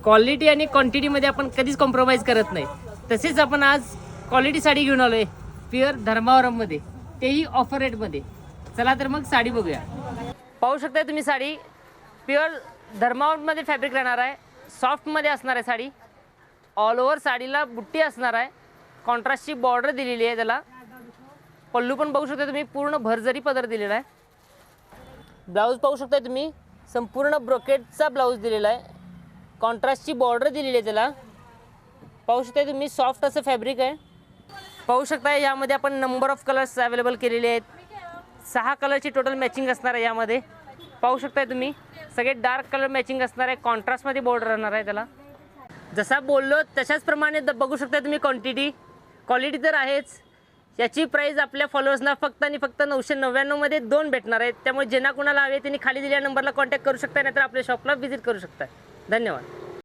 Quality आणि क्वांटिटीमध्ये आपण कधीच कॉम्प्रोमाइज करत नाही. तसेच आपण आज क्वालिटी साडी घेऊन आलो आहे प्युअर धर्मावरममध्ये, तेही ऑफर रेटमध्ये. चला तर मग साडी बघूया. पाहू शकता तुम्ही साडी प्युअर धर्मावरमध्ये फॅब्रिक राहणार आहे, सॉफ्टमध्ये असणार आहे साडी. ऑल ओव्हर साडीला बुट्टी असणार आहे, कॉन्ट्रास्टची बॉर्डर दिलेली आहे त्याला. पल्लू पण बघू शकता तुम्ही, पूर्ण भरजरी पदर दिलेला आहे. ब्लाऊज पाहू शकता तुम्ही, संपूर्ण ब्रोकेटचा ब्लाऊज दिलेला आहे, कॉन्ट्रास्टची बॉर्डर दिलेली आहे त्याला. पाहू शकता तुम्ही, सॉफ्ट असं फॅब्रिक आहे. पाहू शकता यामध्ये आपण नंबर ऑफ कलर्स अवेलेबल केलेले आहेत. 6 कलरची टोटल मॅचिंग असणार आहे यामध्ये. पाहू शकता तुम्ही, सगळे डार्क कलर मॅचिंग असणार आहे, कॉन्ट्रास्टमध्ये बॉर्डर राहणार आहे त्याला. जसा बोललो तशाच प्रमाणे बघू शकता तुम्ही क्वांटिटी. क्वालिटी तर आहेच. याची प्राईस आपल्या फॉलोअर्सना फक्त आणि फक्त 999 मध्ये 2 भेटणार आहेत. त्यामुळे ज्यांना कोणाला हवे त्यांनी खाली दिलेल्या नंबरला कॉन्टॅक्ट करू शकता, नाहीतर आपल्या शॉपला व्हिजिट करू शकता. धन्यवाद.